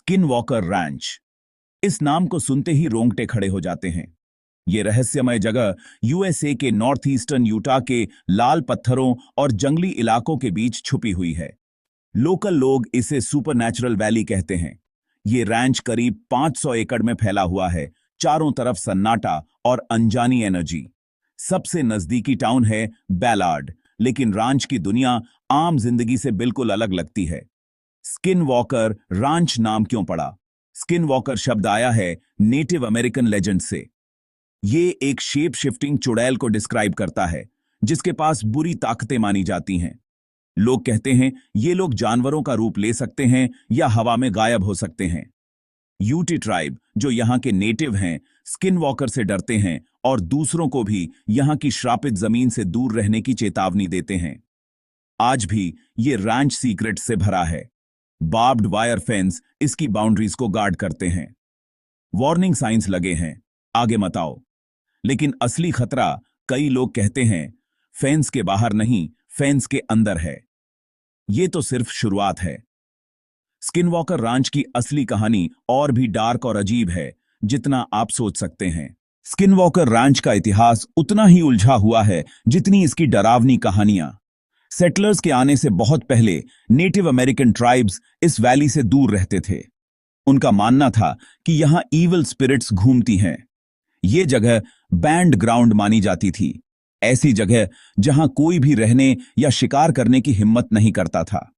Skin walker ranch. इस नाम को सुनते ही रोंगटे खड़े हो जाते हैं। ये रहस्यमय जगह यूएसए के नॉर्थ ईस्टर्न यूटा के लाल पत्थरों और जंगली इलाकों के बीच छुपी हुई है। लोकल लोग इसे सुपरनैचुरल वैली कहते हैं। ये रैंच करीब 500 एकड़ में फैला हुआ है। चारों तरफ सन्नाटा और अनजानी एनर्जी। सबसे नजदीकी टाउन है बैलार्ड, लेकिन रांच की दुनिया आम जिंदगी से बिल्कुल अलग लगती है। स्किन वॉकर रांच नाम क्यों पड़ा? स्किन वॉकर शब्द आया है नेटिव अमेरिकन लेजेंड से। ये एक शेप शिफ्टिंग चुड़ैल को डिस्क्राइब करता है, जिसके पास बुरी ताकतें मानी जाती हैं। लोग कहते हैं ये लोग जानवरों का रूप ले सकते हैं या हवा में गायब हो सकते हैं। यूटी ट्राइब, जो यहाँ के नेटिव हैं, स्किन वॉकर से डरते हैं और दूसरों को भी यहाँ की श्रापित जमीन से दूर रहने की चेतावनी देते हैं। आज भी ये रैंच सीक्रेट से भरा है। बार्ब्ड वायर फेंस इसकी बाउंड्रीज को गार्ड करते हैं। वार्निंग साइंस लगे हैं, आगे मत आओ। लेकिन असली खतरा, कई लोग कहते हैं, फेंस के बाहर नहीं, फेंस के अंदर है। ये तो सिर्फ शुरुआत है। स्किनवॉकर रांच की असली कहानी और भी डार्क और अजीब है, जितना आप सोच सकते हैं। स्किनवॉकर रांच का इतिहास उतना ही उलझा हुआ है जितनी इसकी डरावनी कहानियां। सेटलर्स के आने से बहुत पहले नेटिव अमेरिकन ट्राइब्स इस वैली से दूर रहते थे। उनका मानना था कि यहां ईविल स्पिरिट्स घूमती हैं। ये जगह बैंड ग्राउंड मानी जाती थी, ऐसी जगह जहां कोई भी रहने या शिकार करने की हिम्मत नहीं करता था।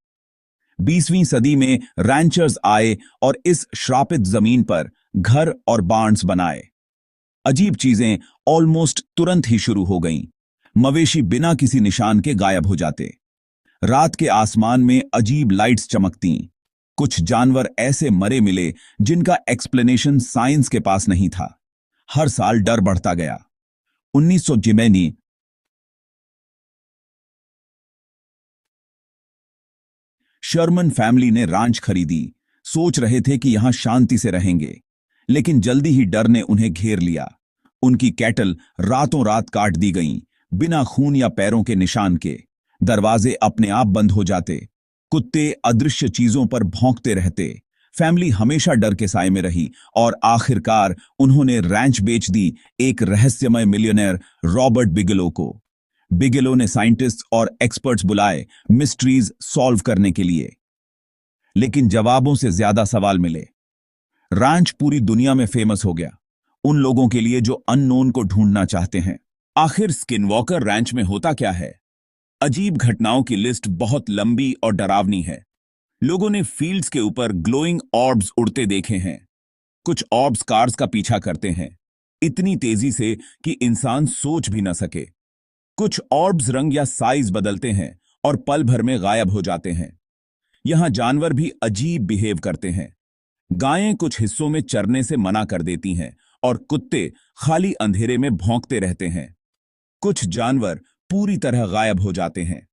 20वीं सदी में रैंचर्स आए और इस श्रापित जमीन पर घर और बार्न्स बनाए। अजीब चीजें ऑलमोस्ट तुरंत ही शुरू हो गईं। मवेशी बिना किसी निशान के गायब हो जाते। रात के आसमान में अजीब लाइट्स चमकतीं। कुछ जानवर ऐसे मरे मिले जिनका एक्सप्लेनेशन साइंस के पास नहीं था। हर साल डर बढ़ता गया। 1900 जिमेनी शर्मन फैमिली ने रांच खरीदी। सोच रहे थे कि यहां शांति से रहेंगे, लेकिन जल्दी ही डर ने उन्हें घेर लिया। उनकी कैटल रातों रात काट दी गईं, बिना खून या पैरों के निशान के। दरवाजे अपने आप बंद हो जाते। कुत्ते अदृश्य चीजों पर भौंकते रहते। फैमिली हमेशा डर के साए में रही और आखिरकार उन्होंने रैंच बेच दी एक रहस्यमय मिलियनेयर रॉबर्ट बिगेलो को। बिगेलो ने साइंटिस्ट और एक्सपर्ट्स बुलाए मिस्ट्रीज सॉल्व करने के लिए, लेकिन जवाबों से ज्यादा सवाल मिले। रैंच पूरी दुनिया में फेमस हो गया, उन लोगों के लिए जो अननोन को ढूंढना चाहते हैं। आखिर स्किनवॉकर रैंच में होता क्या है? अजीब घटनाओं की लिस्ट बहुत लंबी और डरावनी है। लोगों ने फील्ड्स के ऊपर ग्लोइंग ऑर्ब्स उड़ते देखे हैं। कुछ ऑर्ब्स कार्स का पीछा करते हैं, इतनी तेजी से कि इंसान सोच भी न सके। कुछ ऑर्ब्स रंग या साइज बदलते हैं और पल भर में गायब हो जाते हैं। यहां जानवर भी अजीब बिहेव करते हैं। गायें कुछ हिस्सों में चरने से मना कर देती हैं और कुत्ते खाली अंधेरे में भौंकते रहते हैं। कुछ जानवर पूरी तरह गायब हो जाते हैं।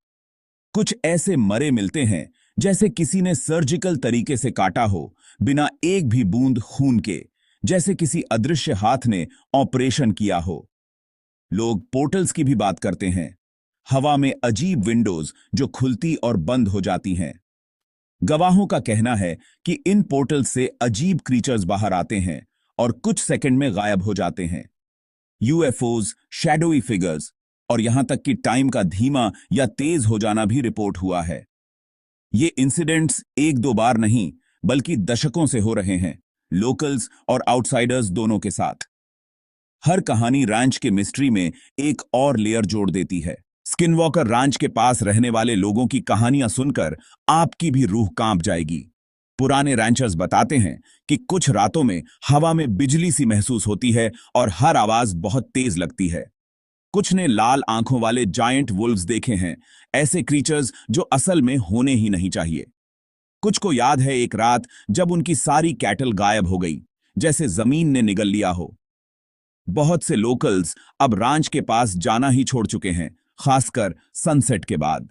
कुछ ऐसे मरे मिलते हैं जैसे किसी ने सर्जिकल तरीके से काटा हो, बिना एक भी बूंद खून के, जैसे किसी अदृश्य हाथ ने ऑपरेशन किया हो। लोग पोर्टल्स की भी बात करते हैं, हवा में अजीब विंडोज जो खुलती और बंद हो जाती हैं। गवाहों का कहना है कि इन पोर्टल्स से अजीब क्रीचर्स बाहर आते हैं और कुछ सेकंड में गायब हो जाते हैं। यूएफओज, शैडोई फिगर्स और यहां तक कि टाइम का धीमा या तेज हो जाना भी रिपोर्ट हुआ है। ये इंसिडेंट्स एक दो बार नहीं, बल्कि दशकों से हो रहे हैं, लोकल्स और आउटसाइडर्स दोनों के साथ। हर कहानी रैंच के मिस्ट्री में एक और लेयर जोड़ देती है। स्किनवॉकर रैंच के पास रहने वाले लोगों की कहानियां सुनकर आपकी भी रूह कांप जाएगी। पुराने रैंचर्स बताते हैं कि कुछ रातों में हवा में बिजली सी महसूस होती है और हर आवाज बहुत तेज लगती है। कुछ ने लाल आंखों वाले जायंट वुल्व्स देखे हैं, ऐसे क्रीचर्स जो असल में होने ही नहीं चाहिए। कुछ को याद है एक रात जब उनकी सारी कैटल गायब हो गई, जैसे जमीन ने निगल लिया हो। बहुत से लोकल्स अब रांच के पास जाना ही छोड़ चुके हैं, खासकर सनसेट के बाद।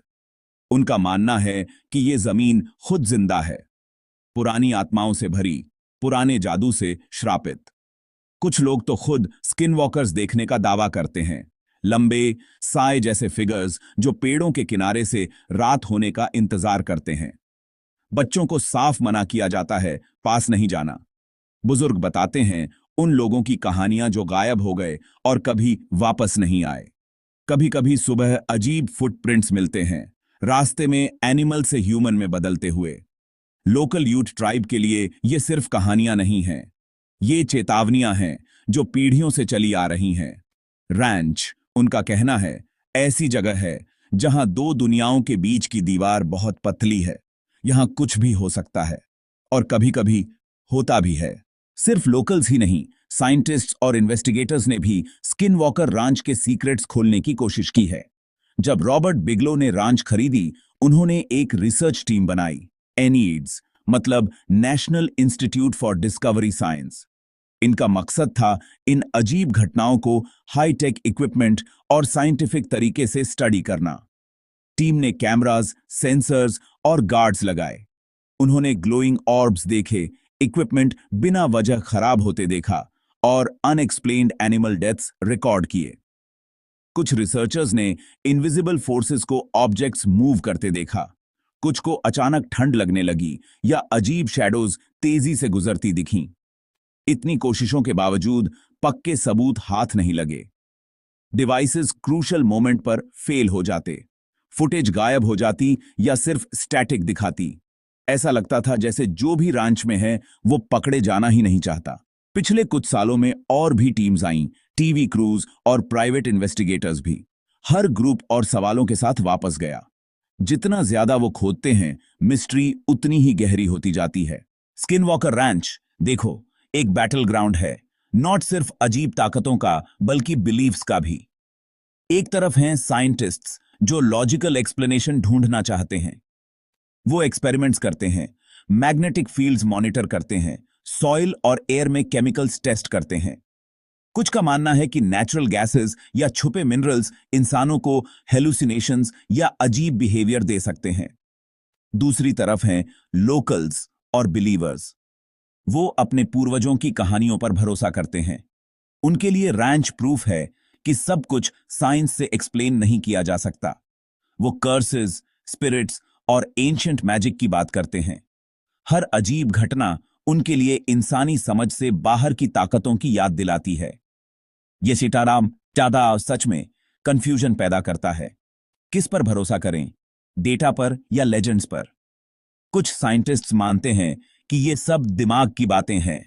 उनका मानना है कि ये जमीन खुद जिंदा है, पुरानी आत्माओं से भरी, पुराने जादू से श्रापित। कुछ लोग तो खुद स्किनवॉकर्स देखने का दावा करते हैं, लंबे साए जैसे फिगर्स जो पेड़ों के किनारे से रात होने का इंतजार करते हैं। बच्चों को साफ मना किया जाता है पास नहीं जाना। बुजुर्ग बताते हैं उन लोगों की कहानियां जो गायब हो गए और कभी वापस नहीं आए। कभी कभी सुबह अजीब फुटप्रिंट्स मिलते हैं, रास्ते में एनिमल से ह्यूमन में बदलते हुए। लोकल यूथ ट्राइब के लिए ये सिर्फ कहानियां नहीं हैं, ये चेतावनियां हैं जो पीढ़ियों से चली आ रही हैं। रैंच, उनका कहना है, ऐसी जगह है जहां दो दुनियाओं के बीच की दीवार बहुत पतली है। यहां कुछ भी हो सकता है और कभी कभी होता भी है। सिर्फ लोकल्स ही नहीं, साइंटिस्ट्स और इन्वेस्टिगेटर्स ने भी स्किन वॉकर रांच के सीक्रेट्स खोलने की कोशिश की है। जब रॉबर्ट बिगलो ने रांच खरीदी, उन्होंने एक रिसर्च टीम बनाई, एनीड्स, मतलब national institute for discovery science. इनका मकसद था इन अजीब घटनाओं को हाईटेक इक्विपमेंट और साइंटिफिक तरीके से स्टडी करना। टीम ने कैमरास, सेंसर्स और गार्ड्स लगाए। उन्होंने ग्लोइंग ऑर्ब्स देखे, इक्विपमेंट बिना वजह खराब होते देखा और अनएक्सप्लेन्ड एनिमल डेथ्स रिकॉर्ड किए। कुछ रिसर्चर्स ने इनविजिबल फोर्सेस को ऑब्जेक्ट्स मूव करते देखा, कुछ को अचानक ठंड लगने लगी या अजीब शैडोज तेजी से गुजरती दिखीं। इतनी कोशिशों के बावजूद पक्के सबूत हाथ नहीं लगे। डिवाइसेस क्रूशल मोमेंट पर फेल हो जाते, फुटेज गायब हो जाती या सिर्फ स्टैटिक दिखाती। ऐसा लगता था जैसे जो भी रांच में है वो पकड़े जाना ही नहीं चाहता। पिछले कुछ सालों में और भी टीम्स आईं, टीवी क्रूज और प्राइवेट इन्वेस्टिगेटर्स भी। हर ग्रुप और सवालों के साथ वापस गया। जितना ज्यादा वो खोदते हैं, मिस्ट्री उतनी ही गहरी होती जाती है। स्किन वॉकर रैंच, देखो, एक बैटल ग्राउंड है, नॉट सिर्फ अजीब ताकतों का बल्कि बिलीव्स का भी। एक तरफ हैं साइंटिस्ट्स जो लॉजिकल एक्सप्लेनेशन ढूंढना चाहते हैं। वो एक्सपेरिमेंट्स करते हैं, मैग्नेटिक फील्ड्स मॉनिटर करते हैं, सॉइल और एयर में केमिकल्स टेस्ट करते हैं। कुछ का मानना है कि नेचुरल गैसेस या छुपे मिनरल्स इंसानों को हेलुसिनेशंस या अजीब बिहेवियर दे सकते हैं। दूसरी तरफ हैं लोकल्स और बिलीवर्स। वो अपने पूर्वजों की कहानियों पर भरोसा करते हैं। उनके लिए रैंच प्रूफ है कि सब कुछ साइंस से एक्सप्लेन नहीं किया जा सकता। वो कर्सेस, स्पिरिट्स और एंशिएंट मैजिक की बात करते हैं। हर अजीब घटना उनके लिए इंसानी समझ से बाहर की ताकतों की याद दिलाती है। ये सीताराम ज्यादा सच में कंफ्यूजन पैदा करता है। किस पर भरोसा करें, डेटा पर या लेजेंड्स पर? कुछ साइंटिस्ट्स मानते हैं कि ये सब दिमाग की बातें हैं।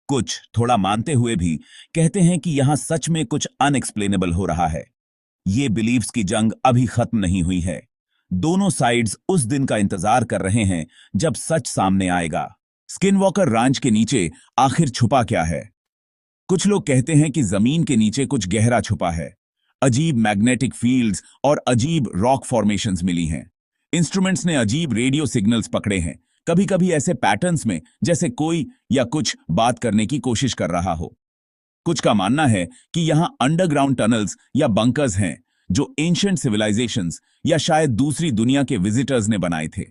कुछ थोड़ा मानते हुए भी कहते हैं कि यहां सच में कुछ अनएक्सप्लेनेबल हो रहा है। ये बिलीव्स की जंग अभी खत्म नहीं हुई है। दोनों साइड्स उस दिन का इंतजार कर रहे हैं जब सच सामने आएगा। स्किनवॉकर रांच के नीचे आखिर छुपा क्या है? कुछ लोग कहते हैं कि जमीन के नीचे कुछ गहरा छुपा है। अजीब मैग्नेटिक फील्ड्स और अजीब रॉक फॉर्मेशंस मिली हैं। इंस्ट्रूमेंट्स ने अजीब रेडियो सिग्नल्स पकड़े हैं, कभी कभी ऐसे पैटर्न्स में जैसे कोई या कुछ बात करने की कोशिश कर रहा हो। कुछ का मानना है कि यहां अंडरग्राउंड टनल्स या बंकर्स हैं जो एंशिएंट सिविलाइजेशंस या शायद दूसरी दुनिया के विजिटर्स ने बनाए थे।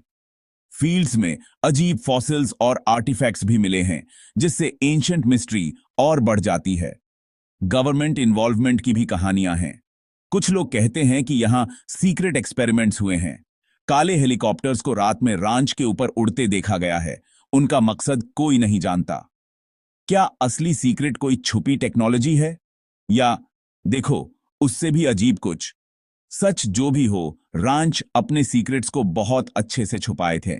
फील्ड्स में अजीब फॉसिल्स और आर्टिफैक्ट्स भी मिले हैं, जिससे एंशिएंट मिस्ट्री और बढ़ जाती है। गवर्नमेंट इन्वॉल्वमेंट की भी कहानियां हैं। कुछ लोग कहते हैं कि यहां सीक्रेट एक्सपेरिमेंट्स हुए हैं। काले हेलीकॉप्टर्स को रात में रांच के ऊपर उड़ते देखा गया है। उनका मकसद कोई नहीं जानता। क्या असली सीक्रेट कोई छुपी टेक्नोलॉजी है, या देखो, उससे भी अजीब कुछ? सच जो भी हो, रांच अपने सीक्रेट्स को बहुत अच्छे से छुपाए थे।